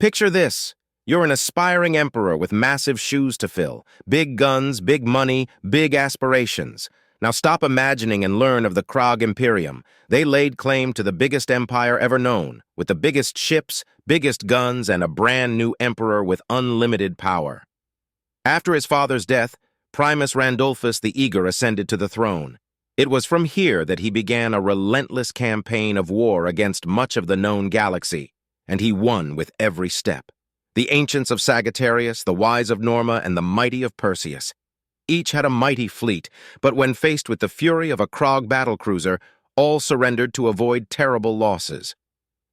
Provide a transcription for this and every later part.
Picture this. You're an aspiring emperor with massive shoes to fill, big guns, big money, big aspirations. Now stop imagining and learn of the KAG Imperium. They laid claim to the biggest empire ever known, with the biggest ships, biggest guns, and a brand new emperor with unlimited power. After his father's death, Primus Randolphus the Eager ascended to the throne. It was from here that he began a relentless campaign of war against much of the known galaxy, and he won with every step. The ancients of Sagittarius, the wise of Norma, and the mighty of Perseus. Each had a mighty fleet, but when faced with the fury of a KAG battlecruiser, all surrendered to avoid terrible losses.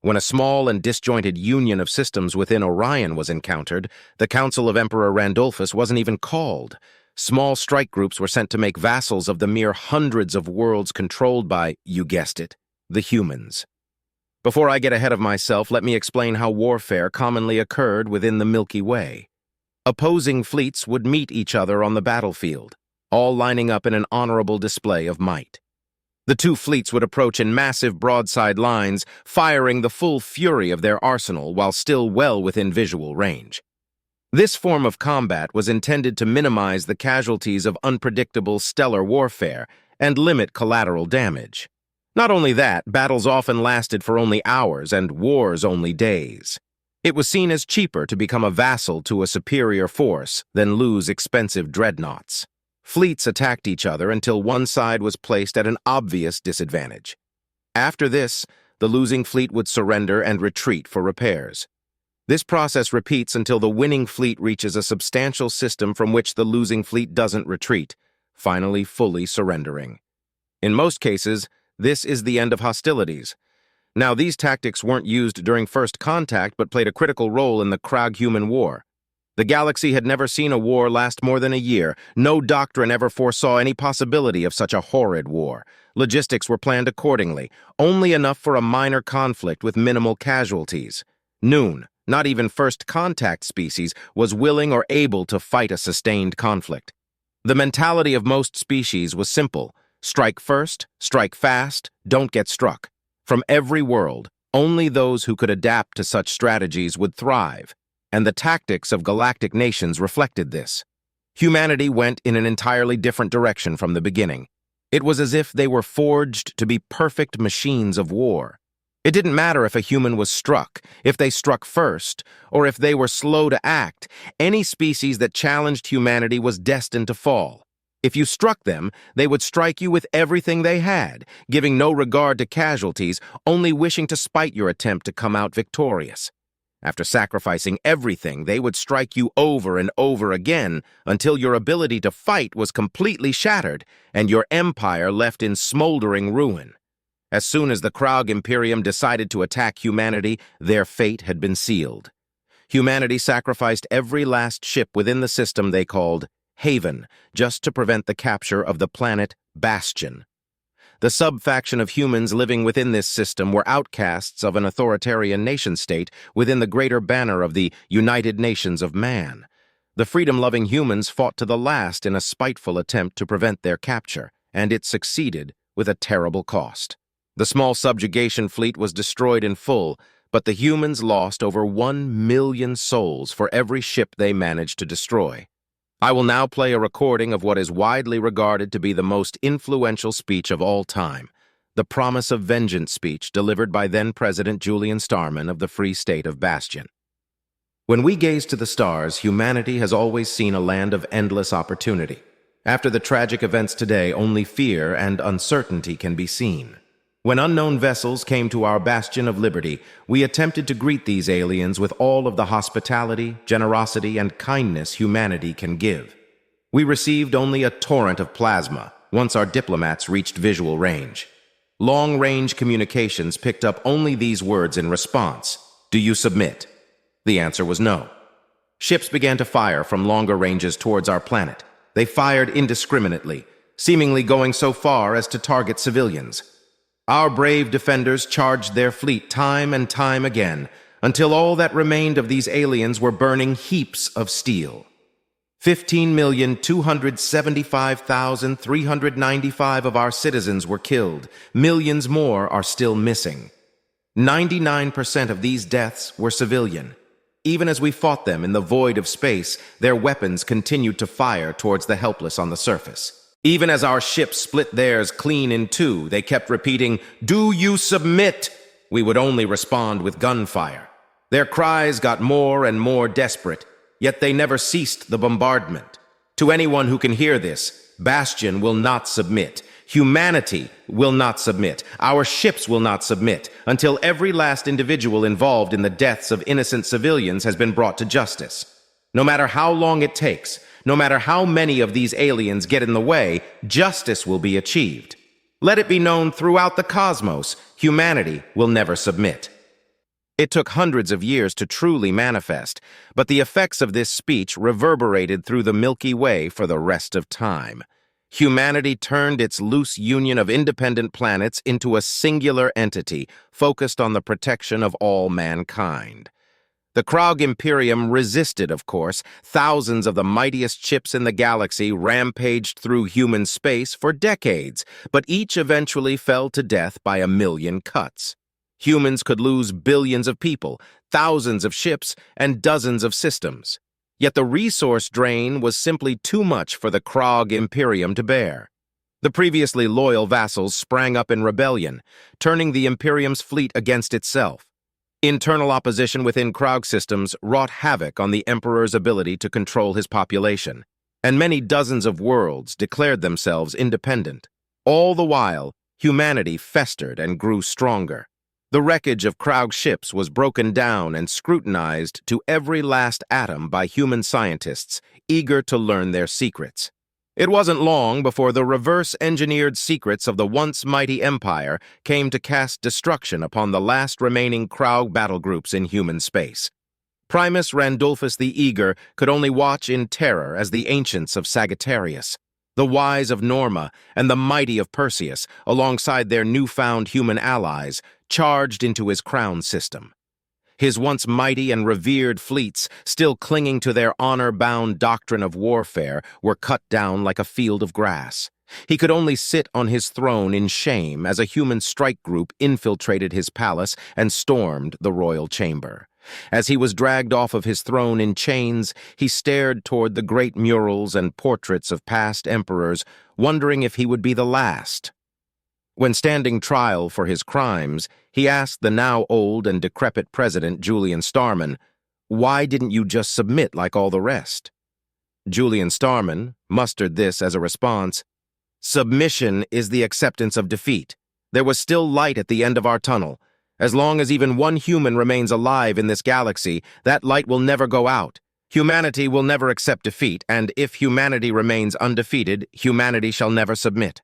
When a small and disjointed union of systems within Orion was encountered, the Council of Emperor Randolphus wasn't even called. Small strike groups were sent to make vassals of the mere hundreds of worlds controlled by, you guessed it, the humans. Before I get ahead of myself, let me explain how warfare commonly occurred within the Milky Way. Opposing fleets would meet each other on the battlefield, all lining up in an honorable display of might. The two fleets would approach in massive broadside lines, firing the full fury of their arsenal while still well within visual range. This form of combat was intended to minimize the casualties of unpredictable stellar warfare and limit collateral damage. Not only that, battles often lasted for only hours and wars only days. It was seen as cheaper to become a vassal to a superior force than lose expensive dreadnoughts. Fleets attacked each other until one side was placed at an obvious disadvantage. After this, the losing fleet would surrender and retreat for repairs. This process repeats until the winning fleet reaches a substantial system from which the losing fleet doesn't retreat, finally fully surrendering. In most cases, this is the end of hostilities. Now, these tactics weren't used during first contact but played a critical role in the KAG-human war. The galaxy had never seen a war last more than a year. No doctrine ever foresaw any possibility of such a horrid war. Logistics were planned accordingly, only enough for a minor conflict with minimal casualties. Noon, not even first contact species, was willing or able to fight a sustained conflict. The mentality of most species was simple. Strike first, strike fast, don't get struck. From every world, only those who could adapt to such strategies would thrive, and the tactics of galactic nations reflected this. Humanity went in an entirely different direction from the beginning. It was as if they were forged to be perfect machines of war. It didn't matter if a human was struck, if they struck first, or if they were slow to act. Any species that challenged humanity was destined to fall. If you struck them, they would strike you with everything they had, giving no regard to casualties, only wishing to spite your attempt to come out victorious. After sacrificing everything, they would strike you over and over again until your ability to fight was completely shattered and your empire left in smoldering ruin. As soon as the KAG Imperium decided to attack humanity, their fate had been sealed. Humanity sacrificed every last ship within the system they called Haven, just to prevent the capture of the planet Bastion. The sub-faction of humans living within this system were outcasts of an authoritarian nation-state within the greater banner of the United Nations of Man. The freedom-loving humans fought to the last in a spiteful attempt to prevent their capture, and it succeeded with a terrible cost. The small subjugation fleet was destroyed in full, but the humans lost over 1 million souls for every ship they managed to destroy. I will now play a recording of what is widely regarded to be the most influential speech of all time, the Promise of Vengeance speech delivered by then-President Julian Starman of the Free State of Bastion. When we gaze to the stars, humanity has always seen a land of endless opportunity. After the tragic events today, only fear and uncertainty can be seen. When unknown vessels came to our bastion of liberty, we attempted to greet these aliens with all of the hospitality, generosity, and kindness humanity can give. We received only a torrent of plasma once our diplomats reached visual range. Long-range communications picked up only these words in response: "Do you submit?" The answer was no. Ships began to fire from longer ranges towards our planet. They fired indiscriminately, seemingly going so far as to target civilians. Our brave defenders charged their fleet time and time again, until all that remained of these aliens were burning heaps of steel. 15,275,395 of our citizens were killed. Millions more are still missing. 99% of these deaths were civilian. Even as we fought them in the void of space, their weapons continued to fire towards the helpless on the surface. Even as our ships split theirs clean in two, they kept repeating, "Do you submit?" We would only respond with gunfire. Their cries got more and more desperate, yet they never ceased the bombardment. To anyone who can hear this, Bastion will not submit. Humanity will not submit. Our ships will not submit until every last individual involved in the deaths of innocent civilians has been brought to justice. No matter how long it takes, no matter how many of these aliens get in the way, justice will be achieved. Let it be known throughout the cosmos, humanity will never submit. It took hundreds of years to truly manifest, but the effects of this speech reverberated through the Milky Way for the rest of time. Humanity turned its loose union of independent planets into a singular entity focused on the protection of all mankind. The KAG Imperium resisted, of course. Thousands of the mightiest ships in the galaxy rampaged through human space for decades, but each eventually fell to death by 1,000,000 cuts. Humans could lose billions of people, thousands of ships, and dozens of systems. Yet the resource drain was simply too much for the KAG Imperium to bear. The previously loyal vassals sprang up in rebellion, turning the Imperium's fleet against itself. Internal opposition within KAG systems wrought havoc on the Emperor's ability to control his population, and many dozens of worlds declared themselves independent. All the while, humanity festered and grew stronger. The wreckage of KAG ships was broken down and scrutinized to every last atom by human scientists, eager to learn their secrets. It wasn't long before the reverse-engineered secrets of the once mighty empire came to cast destruction upon the last remaining KAG battlegroups in human space. Primus Randolphus the Eager could only watch in terror as the ancients of Sagittarius, the wise of Norma, and the mighty of Perseus, alongside their newfound human allies, charged into his crown system. His once mighty and revered fleets, still clinging to their honor-bound doctrine of warfare, were cut down like a field of grass. He could only sit on his throne in shame as a human strike group infiltrated his palace and stormed the royal chamber. As he was dragged off of his throne in chains, he stared toward the great murals and portraits of past emperors, wondering if he would be the last. When standing trial for his crimes, he asked the now old and decrepit president, Julian Starman, "Why didn't you just submit like all the rest?" Julian Starman mustered this as a response: "Submission is the acceptance of defeat. There was still light at the end of our tunnel. As long as even one human remains alive in this galaxy, that light will never go out. Humanity will never accept defeat, and if humanity remains undefeated, humanity shall never submit."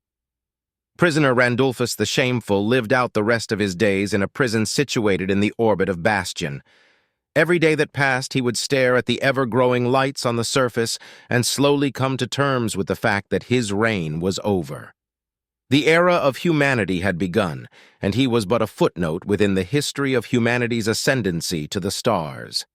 Prisoner Randolphus the Shameful lived out the rest of his days in a prison situated in the orbit of Bastion. Every day that passed, he would stare at the ever-growing lights on the surface and slowly come to terms with the fact that his reign was over. The era of humanity had begun, and he was but a footnote within the history of humanity's ascendancy to the stars.